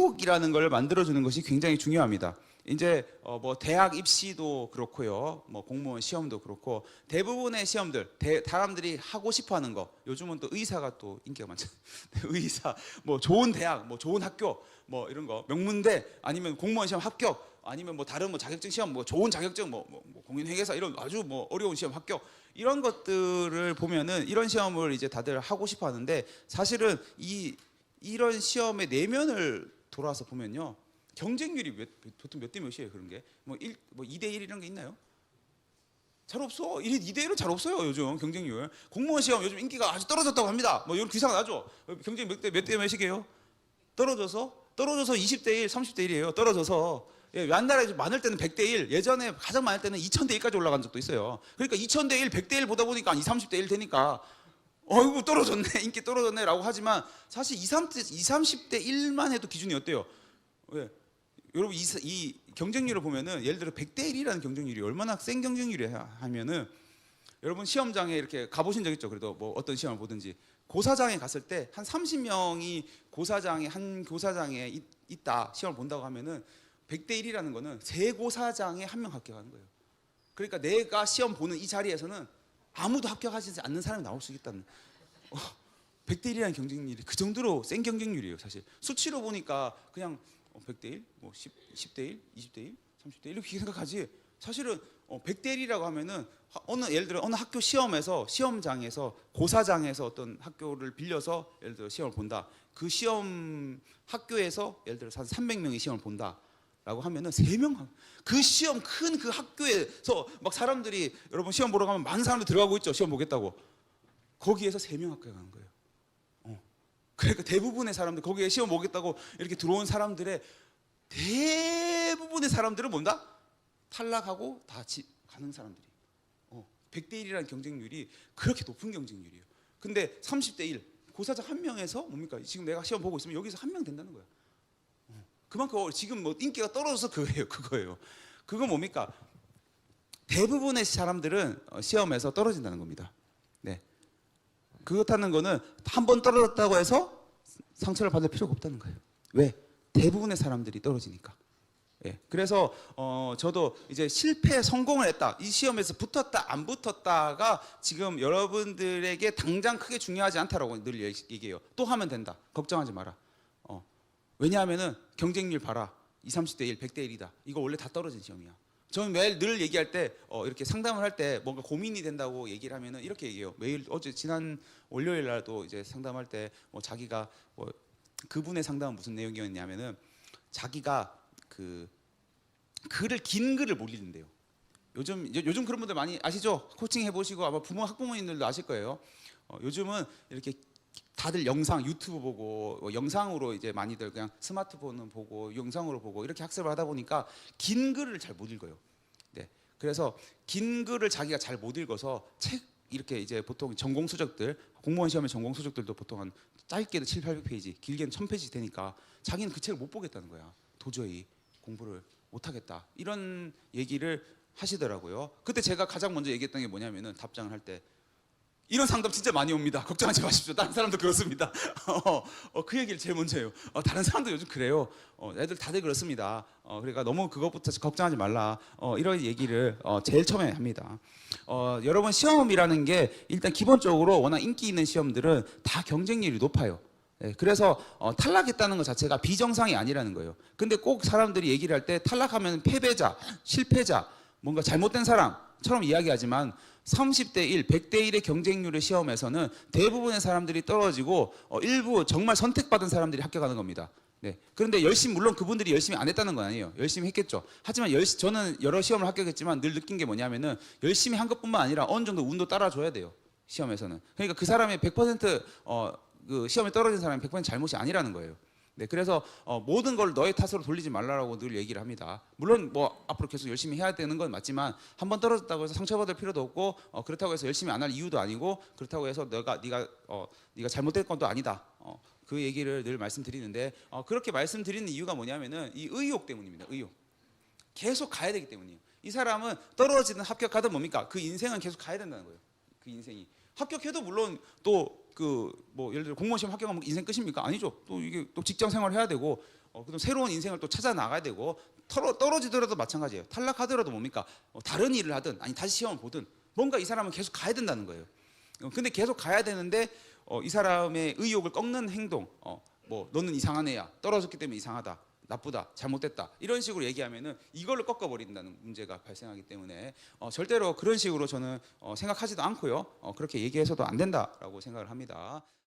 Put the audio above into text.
의욕이라는 걸 만들어주는 것이 굉장히 중요합니다. 이제 뭐 대학 입시도 그렇고요, 뭐 공무원 시험도 그렇고 대부분의 시험들 사람들이 하고 싶어하는 거, 요즘은 또 의사가 또 인기가 많잖아요. 의사, 뭐 좋은 대학, 뭐 좋은 학교, 뭐 이런 거, 명문대, 아니면 공무원 시험 합격, 아니면 뭐 다른 뭐 자격증 시험, 뭐 좋은 자격증, 뭐 공인회계사 이런 아주 뭐 어려운 시험 합격, 이런 것들을 보면은 이런 시험을 이제 다들 하고 싶어하는데, 사실은 이런 시험의 내면을 돌아서 보면요, 경쟁률이 보통 몇 대 몇이에요? 그런 게 뭐 2대 1 이런 게 있나요? 잘 없어. 2대 1은 잘 없어요. 요즘 경쟁률. 공무원 시험 요즘 인기가 아주 떨어졌다고 합니다. 뭐 이런 기사가 나죠. 경쟁 몇 대 몇이게요? 떨어져서 20대 1, 30대 1이에요. 떨어져서. 예, 옛날에 많을 때는 100대 1, 예전에 가장 많을 때는 2000대 1까지 올라간 적도 있어요. 그러니까 2000대 1, 100대 1 보다 보니까 20, 30대 1 되니까 어이구 떨어졌네, 인기 떨어졌네 라고 하지만, 사실 20, 30대 1만 해도 기준이 어때요? 왜? 여러분 이 경쟁률을 보면은, 예를 들어 100대 1이라는 경쟁률이 얼마나 센 경쟁률이야 하면은, 여러분 시험장에 이렇게 가보신 적 있죠? 그래도 뭐 어떤 시험을 보든지 고사장에 갔을 때 한 30명이 한 교사장에 있다, 시험을 본다고 하면은 100대 1이라는 거는 세 고사장에 한 명 합격하는 거예요. 그러니까 내가 시험 보는 이 자리에서는 아무도 합격하지 않는 사람이 나올 수 있다는, 100대 1이라는 경쟁률이 그 정도로 센 경쟁률이에요. 사실 수치로 보니까 그냥 100대 1, 뭐 10대 1, 20대 1, 30대 1 이렇게 생각하지, 사실은 100대 1이라고 하면은 예를 들어 어느 학교 시험장에서 고사장에서 어떤 학교를 빌려서 예를 들어 시험을 본다. 그 시험 학교에서 예를 들어 한 300명이 시험을 본다 라고 하면은 3명, 그 시험 큰 그 학교에서 막 사람들이, 여러분 시험 보러 가면 많은 사람들 들어가고 있죠. 시험 보겠다고. 거기에서 3명 합격하는 거예요. 그러니까 대부분의 사람들, 거기에 시험 보겠다고 이렇게 들어온 사람들의 대부분의 사람들은 뭔다? 탈락하고 다 가는 사람들이. 100대 1이라는 경쟁률이 그렇게 높은 경쟁률이에요. 근데 30대 1, 고사장 한 명에서 뭡니까? 지금 내가 시험 보고 있으면 여기서 한 명 된다는 거야. 그만큼 지금 뭐 인기가 떨어져서 그거예요. 그건 뭡니까? 대부분의 사람들은 시험에서 떨어진다는 겁니다. 네. 그렇다는 거는 한 번 떨어졌다고 해서 상처를 받을 필요가 없다는 거예요. 왜? 대부분의 사람들이 떨어지니까. 예. 그래서 저도 이제 성공을 했다, 이 시험에서 붙었다 안 붙었다가 지금 여러분들에게 당장 크게 중요하지 않다라고 늘 얘기해요. 또 하면 된다, 걱정하지 마라. 왜냐하면은 경쟁률 봐라, 20, 30대 1, 100대 1이다. 이거 원래 다 떨어진 시험이야. 저는 매일 늘 얘기할 때 이렇게 상담을 할 때 뭔가 고민이 된다고 얘기를 하면은 이렇게 얘기해요. 매일 지난 월요일 날도 이제 상담할 때 뭐 자기가 그분의 상담은 무슨 내용이었냐면은, 자기가 긴 글을 못 읽는데요. 요즘 그런 분들 많이 아시죠? 코칭 해보시고 아마 학부모님들도 아실 거예요. 요즘은 이렇게 다들 유튜브 보고 영상으로 이제 많이들 그냥 스마트폰은 보고 영상으로 보고 이렇게 학습을 하다 보니까 긴 글을 잘 못 읽어요. 네. 그래서 긴 글을 자기가 잘 못 읽어서 책, 이렇게 이제 보통 전공 수적들, 공무원 시험의 전공 수적들도 보통 한 짧게도 7, 800페이지, 길게는 1000페이지 되니까 자기는 그 책을 못 보겠다는 거야. 도저히 공부를 못 하겠다, 이런 얘기를 하시더라고요. 그때 제가 가장 먼저 얘기했던 게 뭐냐면은, 답장을 할 때, 이런 상담 진짜 많이 옵니다. 걱정하지 마십시오. 다른 사람도 그렇습니다. 그 얘기를 제일 먼저 해요. 다른 사람도 요즘 그래요. 애들 다들 그렇습니다. 그러니까 너무 그것부터 걱정하지 말라. 이런 얘기를 제일 처음에 합니다. 여러분 시험이라는 게 일단 기본적으로 워낙 인기 있는 시험들은 다 경쟁률이 높아요. 네, 그래서 탈락했다는 것 자체가 비정상이 아니라는 거예요. 근데 꼭 사람들이 얘기를 할 때 탈락하면 패배자, 실패자, 뭔가 잘못된 사람처럼 이야기하지만, 30대 1, 100대 1의 경쟁률의 시험에서는 대부분의 사람들이 떨어지고 일부 정말 선택받은 사람들이 합격하는 겁니다. 네. 그런데 물론 그분들이 열심히 안 했다는 건 아니에요. 열심히 했겠죠. 하지만 저는 여러 시험을 합격했지만 늘 느낀 게 뭐냐면은, 열심히 한 것뿐만 아니라 어느 정도 운도 따라줘야 돼요. 시험에서는. 그러니까 그 사람의 100% 그 시험에 떨어진 사람이 100% 잘못이 아니라는 거예요. 네, 그래서 모든 걸 너의 탓으로 돌리지 말라고 늘 얘기를 합니다. 물론 뭐 앞으로 계속 열심히 해야 되는 건 맞지만, 한 번 떨어졌다고 해서 상처받을 필요도 없고, 그렇다고 해서 열심히 안 할 이유도 아니고, 그렇다고 해서 네가 잘못된 것도 아니다. 그 얘기를 늘 말씀드리는데, 그렇게 말씀드리는 이유가 뭐냐면은 이 의욕 때문입니다. 의욕. 계속 가야 되기 때문이에요. 이 사람은 떨어지든 합격하든 뭡니까? 그 인생은 계속 가야 된다는 거예요. 그 인생이. 합격해도 물론 또 그 뭐 예를 들어 공무원 시험 합격하면 인생 끝입니까? 아니죠. 또 이게 또 직장 생활을 해야 되고 그다음 새로운 인생을 또 찾아 나가야 되고 떨어지더라도 마찬가지예요. 탈락하더라도 뭡니까? 다른 일을 하든 아니 다시 시험을 보든 뭔가 이 사람은 계속 가야 된다는 거예요. 근데 계속 가야 되는데 이 사람의 의욕을 꺾는 행동, 뭐 너는 이상한 애야, 떨어졌기 때문에 이상하다, 나쁘다, 잘못됐다 이런 식으로 얘기하면은 이걸로 꺾어버린다는 문제가 발생하기 때문에 절대로 그런 식으로 저는 생각하지도 않고요. 그렇게 얘기해서도 안 된다라고 생각을 합니다.